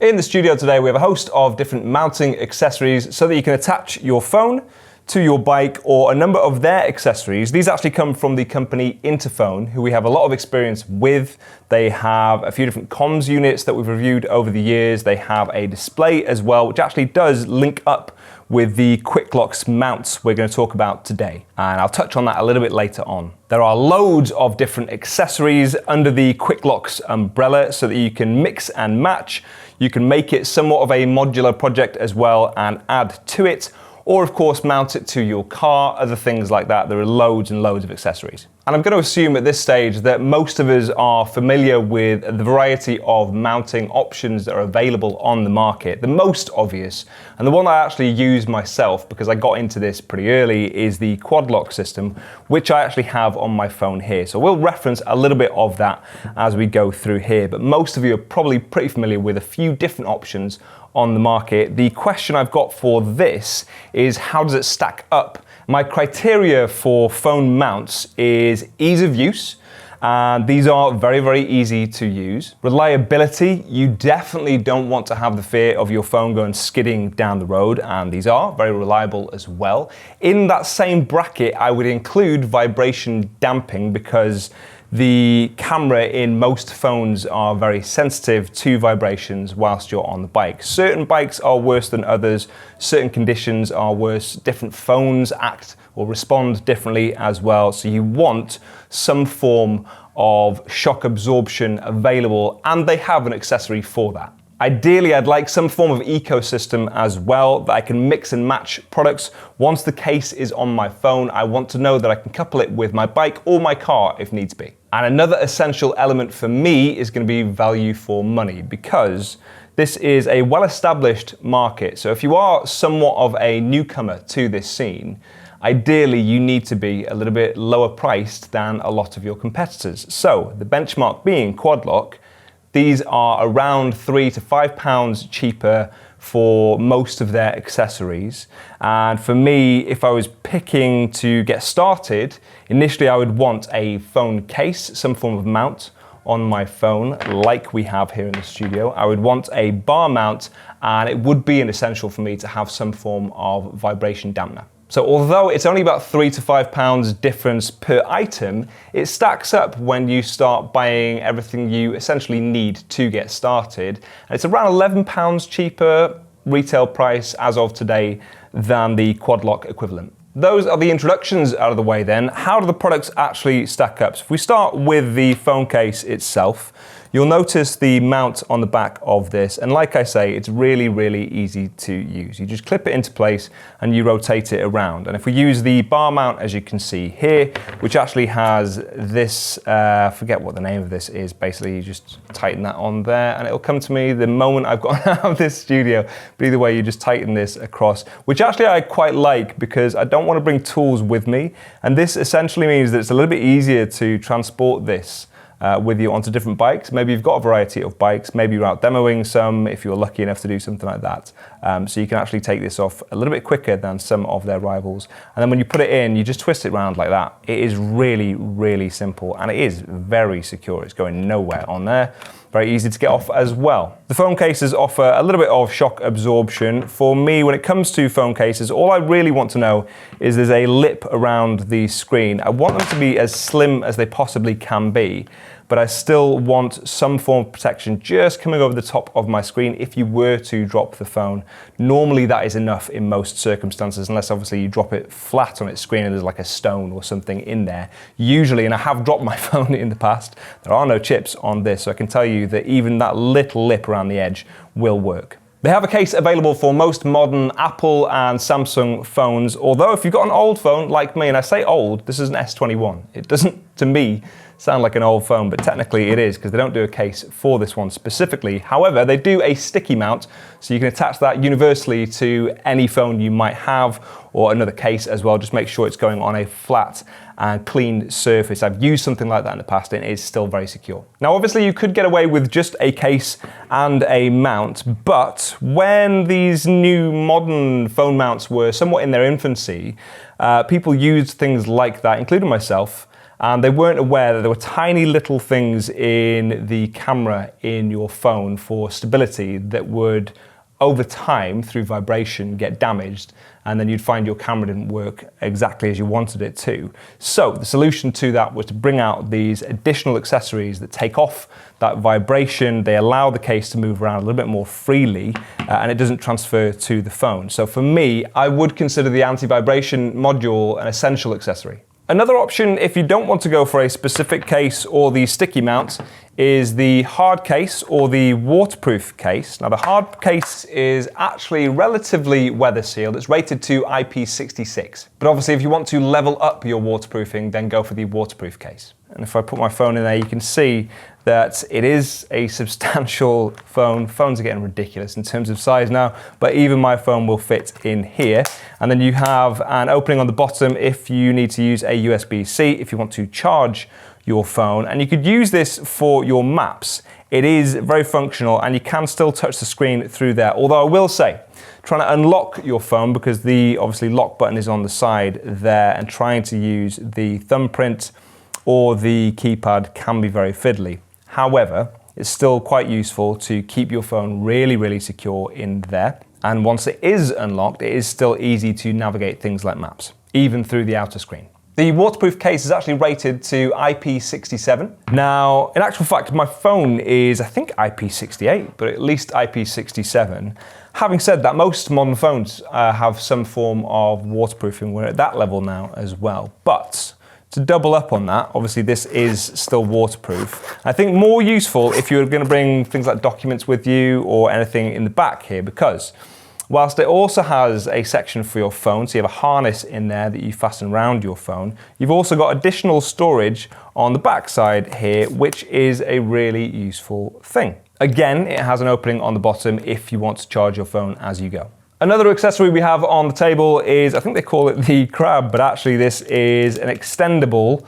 In the studio today, we have a host of different mounting accessories so that you can attach your phone to your bike or a number of their accessories. These actually come from the company INTERPHONE, who we have a lot of experience with. They have a few different comms units that we've reviewed over the years. They have a display as well, which actually does link up with the QUIKLOX mounts we're going to talk about today. And I'll touch on that a little bit later on. There are loads of different accessories under the QUIKLOX umbrella so that you can mix and match. You can make it somewhat of a modular project as well and add to it, or of course mount it to your car, other things like that. There are loads and loads of accessories. And I'm going to assume at this stage that most of us are familiar with the variety of mounting options that are available on the market. The most obvious, and the one I actually use myself because I got into this pretty early, is the QUIKLOX system, which I actually have on my phone here. So we'll reference a little bit of that as we go through here, but most of you are probably pretty familiar with a few different options on the market. The question I've got for this is, how does it stack up? My criteria for phone mounts is ease of use, and these are very, very easy to use. Reliability, you definitely don't want to have the fear of your phone going skidding down the road, and these are very reliable as well. In that same bracket, I would include vibration damping because the camera in most phones are very sensitive to vibrations whilst you're on the bike. Certain bikes are worse than others, certain conditions are worse, different phones act or respond differently as well, so you want some form of shock absorption available, and they have an accessory for that. Ideally, I'd like some form of ecosystem as well, that I can mix and match products. Once the case is on my phone, I want to know that I can couple it with my bike or my car if needs be. And another essential element for me is going to be value for money, because this is a well-established market. So if you are somewhat of a newcomer to this scene, ideally you need to be a little bit lower priced than a lot of your competitors. So the benchmark being QUIKLOX. These are around £3 to £5 cheaper for most of their accessories. And for me, if I was picking to get started, initially I would want a phone case, some form of mount on my phone, like we have here in the studio. I would want a bar mount, and it would be an essential for me to have some form of vibration dampener. So although it's only about £3 to £5 difference per item, it stacks up when you start buying everything you essentially need to get started. And it's around £11 cheaper retail price as of today than the QUIKLOX equivalent. Those are the introductions out of the way then. How do the products actually stack up? So if we start with the phone case itself, you'll notice the mount on the back of this, and like I say, it's really, really easy to use. You just clip it into place and you rotate it around. And if we use the bar mount, as you can see here, which actually has this, I forget what the name of this is, basically you just tighten that on there and it'll come to me the moment I've got out of this studio. But either way, you just tighten this across, which actually I quite like because I don't want to bring tools with me. And this essentially means that it's a little bit easier to transport this with you onto different bikes. Maybe you've got a variety of bikes, maybe you're out demoing some if you're lucky enough to do something like that. So you can actually take this off a little bit quicker than some of their rivals. And then when you put it in, you just twist it around like that. It is really, really simple, and it is very secure. It's going nowhere on there. Very easy to get off as well. The phone cases offer a little bit of shock absorption. For me, when it comes to phone cases, all I really want to know is there's a lip around the screen. I want them to be as slim as they possibly can be, but I still want some form of protection just coming over the top of my screen if you were to drop the phone. Normally that is enough in most circumstances, unless obviously you drop it flat on its screen and there's like a stone or something in there. Usually, and I have dropped my phone in the past, there are no chips on this, so I can tell you that even that little lip around the edge will work. They have a case available for most modern Apple and Samsung phones, although if you've got an old phone like me, and I say old, this is an S21. It doesn't, to me, sound like an old phone, but technically it is because they don't do a case for this one specifically. However, they do a sticky mount, so you can attach that universally to any phone you might have, or another case as well. Just make sure it's going on a flat and clean surface. I've used something like that in the past and it is still very secure. Now obviously you could get away with just a case and a mount, but when these new modern phone mounts were somewhat in their infancy, people used things like that, including myself, and they weren't aware that there were tiny little things in the camera in your phone for stability that would, over time, through vibration, get damaged, and then you'd find your camera didn't work exactly as you wanted it to. So the solution to that was to bring out these additional accessories that take off that vibration. They allow the case to move around a little bit more freely, and it doesn't transfer to the phone. So for me, I would consider the anti-vibration module an essential accessory. Another option, if you don't want to go for a specific case or the sticky mount, is the hard case or the waterproof case. Now the hard case is actually relatively weather sealed. It's rated to IP66. But obviously if you want to level up your waterproofing, then go for the waterproof case. And if I put my phone in there, you can see that it is a substantial phone. Phones are getting ridiculous in terms of size now, but even my phone will fit in here. And then you have an opening on the bottom if you need to use a USB-C, if you want to charge your phone. And you could use this for your maps. It is very functional and you can still touch the screen through there. Although I will say, trying to unlock your phone, because the obviously lock button is on the side there, and trying to use the thumbprint or the keypad can be very fiddly. However, it's still quite useful to keep your phone really, really secure in there. And once it is unlocked, it is still easy to navigate things like maps, even through the outer screen. The waterproof case is actually rated to IP67. Now, in actual fact, my phone is, I think, IP68, but at least IP67. Having said that, most modern phones have some form of waterproofing. We're at that level now as well. But to double up on that, obviously this is still waterproof. I think more useful if you're going to bring things like documents with you or anything in the back here, because whilst it also has a section for your phone, so you have a harness in there that you fasten around your phone, you've also got additional storage on the back side here, which is a really useful thing. Again, it has an opening on the bottom if you want to charge your phone as you go. Another accessory we have on the table is, I think they call it the crab, but actually this is an extendable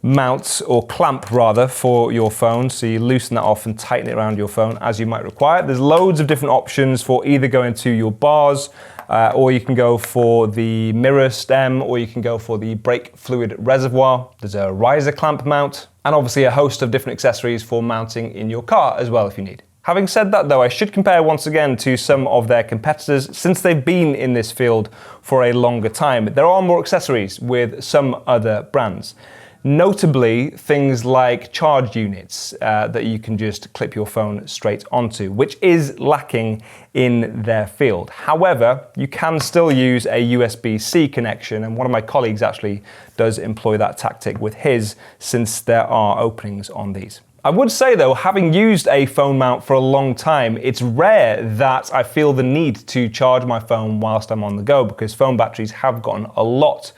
mount, or clamp rather, for your phone. So you loosen that off and tighten it around your phone as you might require. There's loads of different options for either going to your bars, or you can go for the mirror stem, or you can go for the brake fluid reservoir. There's a riser clamp mount, and obviously a host of different accessories for mounting in your car as well if you need. Having said that though, I should compare once again to some of their competitors. Since they've been in this field for a longer time, there are more accessories with some other brands. Notably, things like charge units that you can just clip your phone straight onto, which is lacking in their field. However, you can still use a USB-C connection, and one of my colleagues actually does employ that tactic with his, since there are openings on these. I would say though, having used a phone mount for a long time, it's rare that I feel the need to charge my phone whilst I'm on the go, because phone batteries have gotten a lot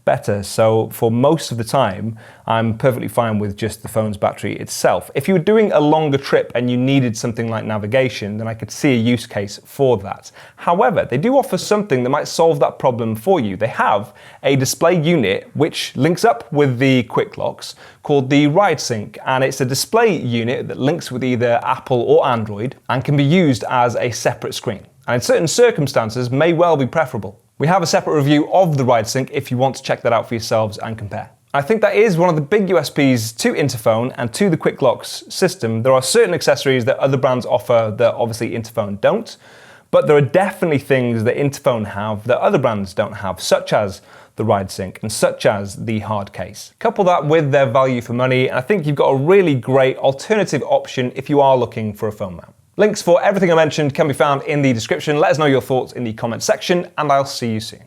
better. So for most of the time, I'm perfectly fine with just the phone's battery itself. If you were doing a longer trip and you needed something like navigation, then I could see a use case for that. However, they do offer something that might solve that problem for you. They have a display unit which links up with the QUIKLOX called the RIDESYNC, and it's a display unit that links with either Apple or Android and can be used as a separate screen, and in certain circumstances may well be preferable. We have a separate review of the RIDESYNC if you want to check that out for yourselves and compare. I think that is one of the big USPs to INTERPHONE and to the QUIKLOX system. There are certain accessories that other brands offer that obviously INTERPHONE don't, but there are definitely things that INTERPHONE have that other brands don't have, such as the RIDESYNC and such as the hard case. Couple that with their value for money, and I think you've got a really great alternative option if you are looking for a phone mount. Links for everything I mentioned can be found in the description. Let us know your thoughts in the comments section, and I'll see you soon.